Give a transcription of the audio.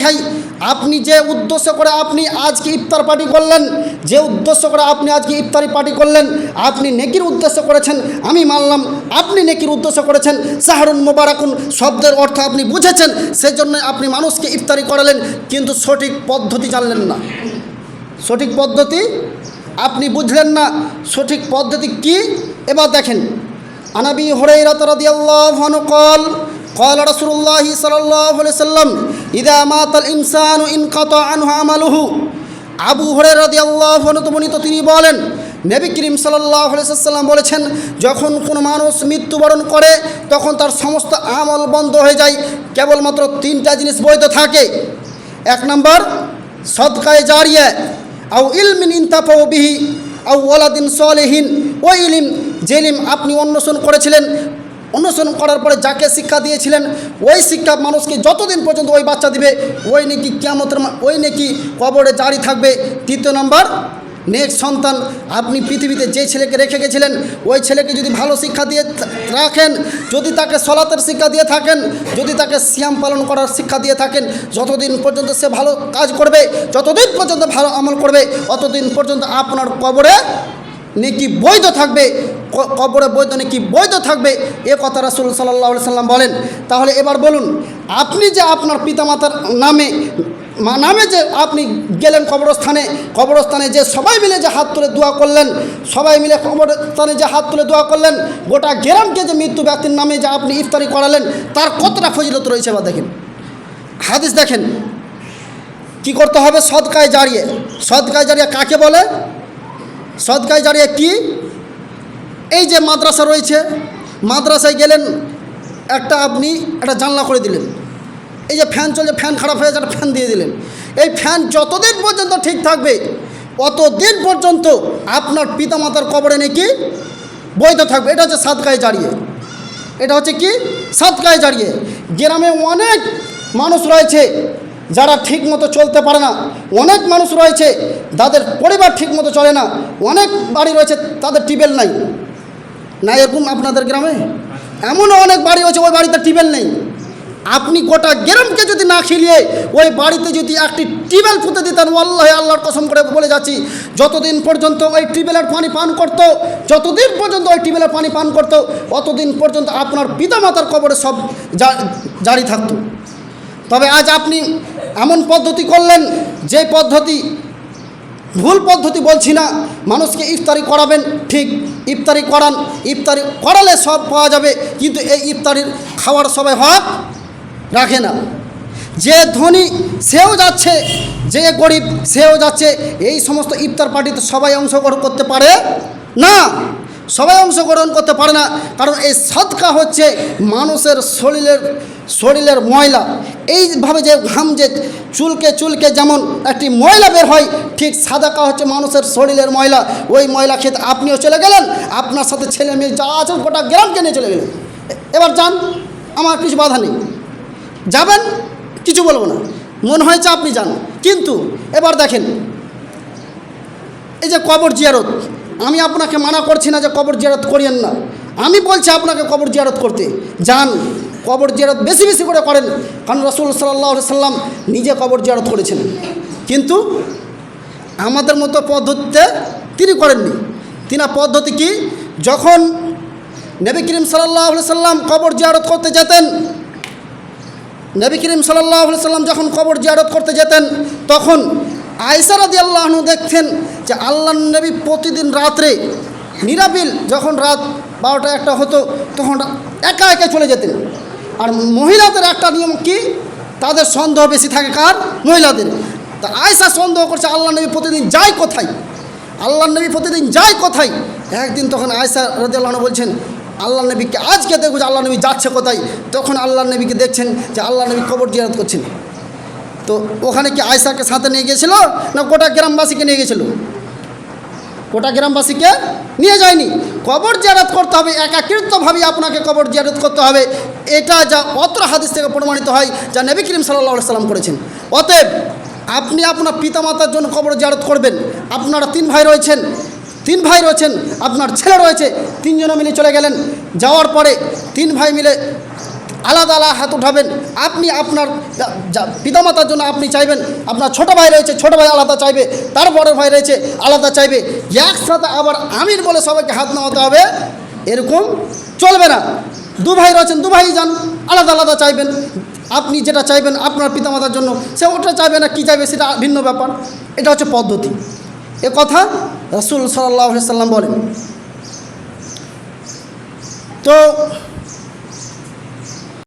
ভাই, আপনি যে উদ্দেশ্য করে আপনি আজকে ইফতার পার্টি করলেন, যে উদ্দেশ্য করে আপনি আজকে ইফতারি পার্টি করলেন, আপনি নেকির উদ্দেশ্য করেছেন, আমি মানলাম। আপনি নেকির উদ্দেশ্য করেছেন, শাহরুন মোবারকুন শব্দের অর্থ আপনি বুঝেছেন, সেজন্য আপনি মানুষকে ইফতারি করালেন, কিন্তু সঠিক পদ্ধতি জানলেন না। সঠিক পদ্ধতি আপনি বুঝলেন না, সঠিক পদ্ধতি কি। এবার দেখেন, আনাবি হুরায়রা রাদিয়াল্লাহু আনহু قال قال رسول الله صلى الله عليه وسلم إذا مات الإنسان انقطع عنه عمله। আবু হুরায়রা রাদিয়াল্লাহু আনহু বর্ণিত, তিনি বলেন, নবী করিম সাল্লাল্লাহু আলাইহি ওয়াসাল্লাম বলেছেন, যখন কোনো মানুষ মৃত্যুবরণ করে তখন তার সমস্ত আমল বন্ধ হয়ে যায়, কেবলমাত্র তিনটা জিনিস বৈধ থাকে। এক নম্বর, সদকায়ে জারিয়া, আও ইলমিন ইনতাফাউ বিহি, আও ওয়ালাদিন সালিহিন। ওই ইলম, যে ইলম আপনি অন্বেষণ করেছিলেন, অনুসরণ করার পরে যাকে শিক্ষা দিয়েছিলেন, ওই শিক্ষা মানুষকে যতদিন পর্যন্ত ওই বাচ্চা দিবে, ওই নাকি কিয়ামতের ওই নাকি কবরে জারি থাকবে। তৃতীয় নম্বর, নেক্সট সন্তান, আপনি পৃথিবীতে যে ছেলেকে রেখে গেছিলেন, ওই ছেলেকে যদি ভালো শিক্ষা দিয়ে রাখেন, যদি তাকে সলাতের শিক্ষা দিয়ে থাকেন, যদি তাকে সিয়াম পালন করার শিক্ষা দিয়ে থাকেন, যতদিন পর্যন্ত সে ভালো কাজ করবে, যতদিন পর্যন্ত ভালো আমল করবে, অতদিন পর্যন্ত আপনার কবরে নেকি বৈধ থাকবে, কবরে বৈধ নেকি বৈধ থাকবে। এ কথা রাসূল সাল্লাল্লাহু আলাইহি সাল্লাম বলেন। তাহলে এবার বলুন, আপনি যে আপনার পিতামাতার নামে যে আপনি গেলেন কবরস্থানে যে সবাই মিলে যে হাত তুলে দোয়া করলেন, সবাই মিলে কবরস্থানে যে হাত তুলে দোয়া করলেন, গোটা গ্রামকে যে মৃত্যু ব্যক্তির নামে যে আপনি ইফতারি করালেন, তার কতটা ফজিলত রয়েছে। বা দেখেন, হাদিস দেখেন, কি করতে হবে? সদকায়ে জারিয়া। সদকায়ে জারিয়া কাকে বলে? সদকায়ে জারিয়া কি? এই যে মাদ্রাসা রয়েছে, মাদ্রাসায় গেলেন, আপনি একটা জানলা করে দিলেন, এই যে ফ্যান চলছে, ফ্যান খারাপ হয়ে যাচ্ছে, ফ্যান দিয়ে দিলেন। এই ফ্যান যতদিন পর্যন্ত ঠিক থাকবে, অতদিন পর্যন্ত আপনার পিতামাতার কবরে নাকি বৈধ থাকবে। এটা হচ্ছে সদকায়ে জারিয়া। এটা হচ্ছে কি? সদকায়ে জারিয়া। গ্রামে অনেক মানুষ রয়েছে যারা ঠিক মতো চলতে পারে না, অনেক মানুষ রয়েছে তাদের পরিবার ঠিক মতো চলে না, অনেক বাড়ি রয়েছে তাদের টিউবওয়েল নাই। না এরকম আপনাদের গ্রামে এমনও অনেক বাড়ি রয়েছে ওই বাড়িতে টিউবওয়েল নেই। আপনি গোটা গ্রামকে যদি না খেলিয়ে ওই বাড়িতে যদি একটি টিউবওয়েল পুঁতে দিতেন, ওয়াল্লাহি আল্লাহর কসম করে বলে যাচ্ছি, যতদিন পর্যন্ত ওই টিউবওয়েলের পানি পান করতো, যতদিন পর্যন্ত ওই টিউবওয়েলের পানি পান করতো, অতদিন পর্যন্ত আপনার পিতামাতার কবরে সব জারি থাকতো। তবে আজ আপনি এমন পদ্ধতি করলেন, যে পদ্ধতি ভুল পদ্ধতি বলছি না, মানুষকে ইফতারি করাবেন, ঠিক ইফতারি করান, ইফতারি করালে সব পাওয়া যাবে, কিন্তু এই ইফতারির খাওয়ার সবাই হক রাখে না। যে ধনী সেও যাচ্ছে, যে গরিব সেও যাচ্ছে। এই সমস্ত ইফতার পার্টিতে সবাই অংশগ্রহণ করতে পারে না, সবাই অংশগ্রহণ করতে পারে না। কারণ এই সদকা হচ্ছে মানুষের শরীরের ময়লা। এইভাবে যে ঘাম যে চুলকে যেমন একটি ময়লা বের হয়, ঠিক সাদাকা হচ্ছে মানুষের শরীরের ময়লা। ওই ময়লা খেতে আপনিও চলে গেলেন, আপনার সাথে ছেলে মেয়ে যা আছে গোটা গ্রামকে নিয়ে চলে গেলেন। এবার যান, আমার কিছু বাধা নেই, যাবেন, কিছু বলবো না, মন হয়েছে আপনি যান। কিন্তু এবার দেখেন, এই যে কবর জিয়ারত, আমি আপনাকে মানা করছি না যে কবর জিয়ারত করিয়েন না, আমি বলছি আপনাকে কবর জিয়ারত করতে যান, কবর জিয়ারত বেশি বেশি করে করেন। কারণ রাসূল সাল্লাল্লাহু আলাইহি সাল্লাম নিজে কবর জিয়ারত করেছেন, কিন্তু আমাদের মতো পদ্ধতিতে তিনি করেননি। তিনার পদ্ধতি কি? যখন নবী করিম সাল্লাল্লাহু আলাইহি সাল্লাম কবর জিয়ারত করতে যেতেন, নবী করিম সাল্লাল্লাহু আলাইহি সাল্লাম যখন কবর জিয়ারত করতে যেতেন, তখন আয়েশা রাদিয়াল্লাহু আনহা দেখতেন যে আল্লাহর নবী প্রতিদিন রাত্রে নিরাবিল, যখন রাত 12টা-1টা হতো, তখন একা একা চলে যেতেন। আর মহিলাদের একটা নিয়ম কি, তাদের সন্দেহ বেশি থাকে, কার? মহিলাদের। তা আয়েশা সন্দেহ করছে আল্লাহর নবী প্রতিদিন যায় কোথায়, আল্লাহর নবী প্রতিদিন যায় কোথায়। একদিন তখন আয়েশা রাদিয়াল্লাহু আনহা বলছেন, আল্লাহর নবীকে আজকে দেখব যে আল্লাহর নবী যাচ্ছে কোথায়। তখন আল্লাহর নবীকে দেখছেন যে আল্লাহর নবী কবর জিয়ারত করছেন। তো ওখানে কি আয়েশাকে সাথে নিয়ে গিয়েছিল না গোটা গ্রামবাসীকে নিয়ে গেছিল? গোটা গ্রামবাসীকে নিয়ে যায়নি। কবর জিয়ারত করতে হবে, একাকৃতভাবে আপনাকে কবর জিয়ারত করতে হবে। এটা যা অত্র হাদিস থেকে প্রমাণিত হয়, যা নবী করিম সাল্লাল্লাহু আলাইহি সাল্লাম করেছেন। অতএব আপনি আপনার পিতামাতার জন্য কবর জিয়ারত করবেন। আপনারা তিন ভাই রয়েছেন, আপনার ছেলে রয়েছে, তিনজনে মিলে চলে গেলেন। যাওয়ার পরে তিন ভাই মিলে আলাদা আলাদা হাত উঠাবেন। আপনি আপনার পিতামাতার জন্য আপনি চাইবেন, আপনার ছোটো ভাই রয়েছে ছোটো ভাই আলাদা চাইবে, তার বড় ভাই রয়েছে আলাদা চাইবে, একসাথে আবার আমির বলে সবাইকে হাত নামাতে হবে, এরকম চলবে না। দু ভাই রয়েছেন দু ভাই যান, আলাদা আলাদা চাইবেন। আপনি যেটা চাইবেন আপনার পিতামাতার জন্য সে ওটা চাইবে না, কী চাইবে সেটা ভিন্ন ব্যাপার। এটা হচ্ছে পদ্ধতি। এ কথা রাসূল সাল্লাল্লাহু আলাইহি ওয়াসাল্লাম বলেন। তো